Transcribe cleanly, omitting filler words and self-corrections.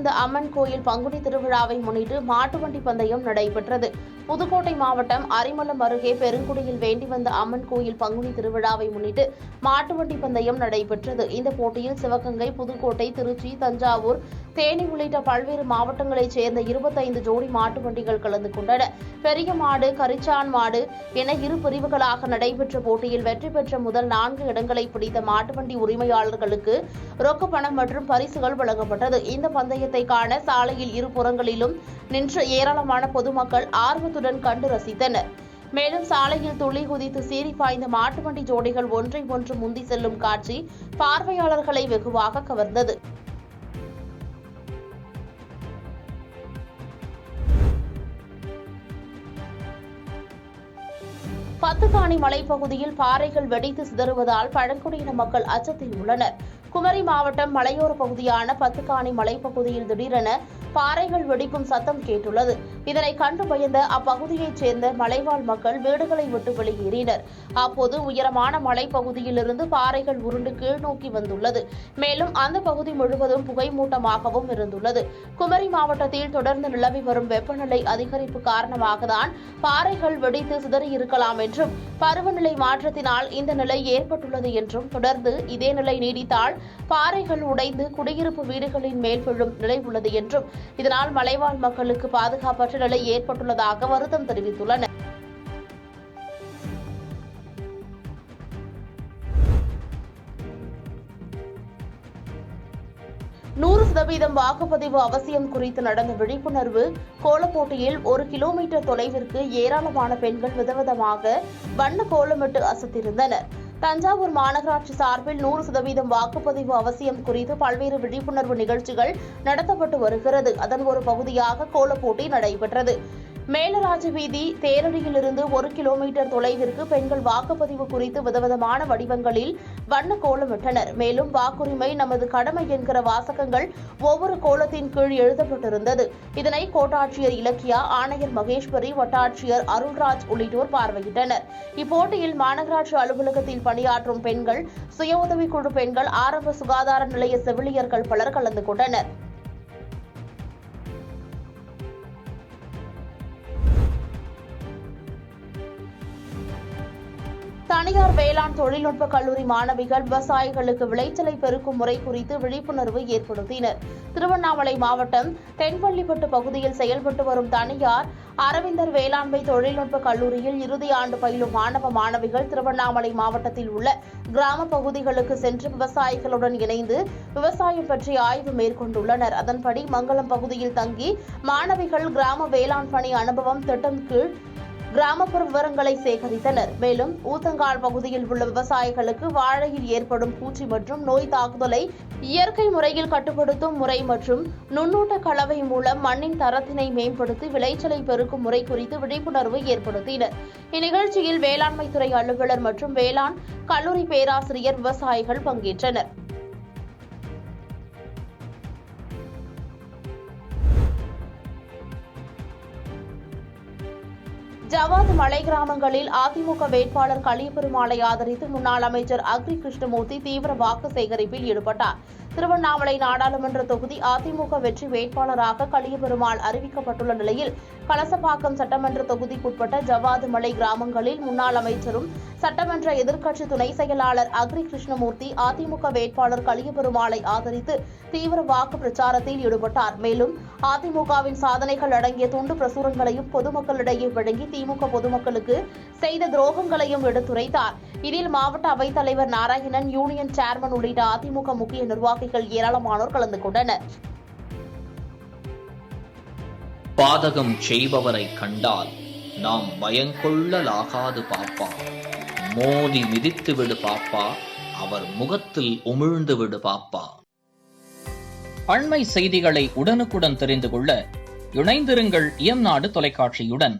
வந்த அம்மன் கோயில் பங்குனி திருவிழாவை முன்னிட்டு மாட்டுவண்டி பந்தயம் நடைபெற்றது. புதுக்கோட்டை மாவட்டம் அரிமளம் அருகே பெருங்குடியில் வேண்டி வந்த அம்மன் கோயில் பங்குனி திருவிழாவை முன்னிட்டு மாட்டுவண்டி பந்தயம் நடைபெற்றது. இந்த போட்டியில் சிவகங்கை, புதுக்கோட்டை, திருச்சி, தஞ்சாவூர், தேனி உள்ளிட்ட பல்வேறு மாவட்டங்களைச் சேர்ந்த 25 ஜோடி மாட்டு வண்டிகள் கலந்து கொண்டன. பெரிய மாடு, கரிச்சான் மாடு என இரு பிரிவுகளாக நடைபெற்ற போட்டியில் வெற்றி பெற்ற முதல் 4 இடங்களை பிடித்த மாட்டுவண்டி உரிமையாளர்களுக்கு ரொக்க பணம் மற்றும் பரிசுகள் வழங்கப்பட்டது. இந்த பந்தயத்தை காண சாலையில் இருபுறங்களிலும் நின்று ஏராளமான பொதுமக்கள் ஆர்வத்துடன் கண்டு ரசித்தனர். மேலும் சாலையில் துள்ளி குதித்து சீறி பாய்ந்த மாட்டுவண்டி ஜோடிகள் ஒன்றை ஒன்று முந்தி செல்லும் காட்சி பார்வையாளர்களை வெகுவாக கவர்ந்தது. பத்துக்காணி மலைப்பகுதியில் பாறைகள் வெடித்து சிதறுவதால் பழங்குடியின மக்கள் அச்சத்தில் உள்ளனர். குமரி மாவட்டம் மலையோர பகுதியான பத்துக்காணி மலைப்பகுதியில் திடீரென பாறைகள் வெடிக்கும் சத்தம் கேட்டுள்ளது. இதனை கண்டு பயந்த அப்பகுதியைச் சேர்ந்த மலைவாழ் மக்கள் வீடுகளை விட்டு வெளியேறினர். அப்போது உயரமான மலைப்பகுதியிலிருந்து பாறைகள் உருண்டு கீழ்நோக்கி வந்துள்ளது. மேலும் அந்த பகுதி முழுவதும் புகைமூட்டமாகவும் இருந்துள்ளது. குமரி மாவட்டத்தில் தொடர்ந்து நிலவி வரும் வெப்பநிலை அதிகரிப்பு காரணமாகத்தான் பாறைகள் வெடித்து சிதறியிருக்கலாம் என்றும், பருவநிலை மாற்றத்தினால் இந்த நிலை ஏற்பட்டுள்ளது என்றும், தொடர்ந்து இதே நிலை நீடித்தால் பாறைகள் உடைந்து குடியிருப்பு வீடுகளின் மேல் விழும் நிலை உள்ளது என்றும், இதனால் மலைவாழ் மக்களுக்கு பாதுகாப்பற்ற நிலை ஏற்பட்டுள்ளதாக வருத்தம் தெரிவித்துள்ளனர். வாக்குப்பதிவு அவசியம் குறித்து நடந்த விழிப்புணர்வு கோலப்போட்டியில் 1 கிலோமீட்டர் தொலைவிற்கு ஏராளமான பெண்கள் விதவிதமாக வண்ண கோலமிட்டு அசத்திருந்தனர். தஞ்சாவூர் மாநகராட்சி சார்பில் 100% வாக்குப்பதிவு அவசியம் குறித்து பல்வேறு விழிப்புணர்வு நிகழ்ச்சிகள் நடத்தப்பட்டு வருகிறது. அதன் ஒரு பகுதியாக கோலப்போட்டி நடைபெற்றது. மேலராஜ வீதி தேரடியிலிருந்து 1 கிலோமீட்டர் தொலைவிற்கு பெண்கள் வாக்குப்பதிவு குறித்து விதவிதமான வடிவங்களில் வண்ண கோலமிட்டனர். மேலும் வாக்குரிமை நமது கடமை என்கிற வாசகங்கள் ஒவ்வொரு கோலத்தின் கீழ் எழுதப்பட்டிருந்தது. இதனை கோட்டாட்சியர் இலக்கியா, ஆணையர் மகேஸ்வரி, வட்டாட்சியர் அருள்ராஜ் உள்ளிட்டோர் பார்வையிட்டனர். இப்போட்டியில் மாநகராட்சி அலுவலகத்தில் பணியாற்றும் பெண்கள், சுய உதவிக்குழு பெண்கள், ஆரம்ப சுகாதார நிலைய செவிலியர்கள் பலர் கலந்து கொண்டனர். தனியார் வேளாண் தொழில்நுட்ப கல்லூரி மாணவிகள் விவசாயிகளுக்கு விளைச்சலை பெருக்கும் முறை குறித்து விழிப்புணர்வு ஏற்படுத்தினர். திருவண்ணாமலை மாவட்டம் தென்பள்ளிப்பட்டு பகுதியில் செயல்பட்டு வரும் தனியார் அரவிந்தர் வேளாண்மை தொழில்நுட்ப கல்லூரியில் இறுதி ஆண்டு பயிலும் மாணவ மாணவிகள் திருவண்ணாமலை மாவட்டத்தில் உள்ள கிராம பகுதிகளுக்கு சென்று விவசாயிகளுடன் இணைந்து விவசாயம் பற்றி ஆய்வு மேற்கொண்டுள்ளனர். அதன்படி மங்கலம் பகுதியில் தங்கி மாணவிகள் கிராம வேளாண் பணி அனுபவம் திட்டம் கீழ் கிராமப்புற விவரங்களை சேகரித்தனர். மேலும் ஊத்தங்கால் பகுதியில் உள்ள விவசாயிகளுக்கு வாழையில் ஏற்படும் பூச்சி மற்றும் நோய் தாக்குதலை இயற்கை முறையில் கட்டுப்படுத்தும் முறை மற்றும் நுண்ணூட்ட கலவை மூலம் மண்ணின் தரத்தினை மேம்படுத்தி விளைச்சலை பெருக்கும் முறை குறித்து விழிப்புணர்வு ஏற்படுத்தினர். இந்நிகழ்ச்சியில் வேளாண்மைத்துறை அலுவலர் மற்றும் வேளாண் கல்லூரி பேராசிரியர், விவசாயிகள் பங்கேற்றனர். ஜவாத் மலை கிராமங்களில் அதிமுக வேட்பாளர் கலியபெருமாளை ஆதரித்து முன்னாள் அமைச்சர் அக்ரி கிருஷ்ணமூர்த்தி தீவிர வாக்கு சேகரிப்பில் ஈடுபட்டார். திருவண்ணாமலை நாடாளுமன்ற தொகுதி அதிமுக வெற்றி வேட்பாளராக கலியபெருமாள் அறிவிக்கப்பட்டுள்ள நிலையில் கலசப்பாக்கம் சட்டமன்ற தொகுதிக்குட்பட்ட ஜவாது மலை கிராமங்களில் முன்னாள் அமைச்சரும் சட்டமன்ற எதிர்க்கட்சி துணை செயலாளர் அக்ரி கிருஷ்ணமூர்த்தி அதிமுக வேட்பாளர் கலியபெருமாளை ஆதரித்து தீவிர வாக்கு பிரச்சாரத்தில் ஈடுபட்டார். மேலும் அதிமுகவின் சாதனைகள் அடங்கிய துண்டு பிரசுரங்களையும் பொதுமக்களிடையே வழங்கி திமுக பொதுமக்களுக்கு செய்த துரோகங்களையும் எடுத்துரைத்தார். இதில் மாவட்ட அவைத்தலைவர் நாராயணன், யூனியன் சேர்மன் உள்ளிட்ட அதிமுக முக்கிய நிர்வாகிகள் ஏராளமானோர் கலந்து கொண்டனர். பாதகம் செய்பவரை கண்டால் நாம் பயங்கொள்ளலாகாது பாப்பா, மோதி மிதித்து விடு பாப்பா, அவர் முகத்தில் உமிழ்ந்து விடு பாப்பா. அண்மை செய்திகளை உடனுக்குடன் தெரிந்து கொள்ள இணைந்திருங்கள் இயம்நாடு தொலைக்காட்சியுடன்.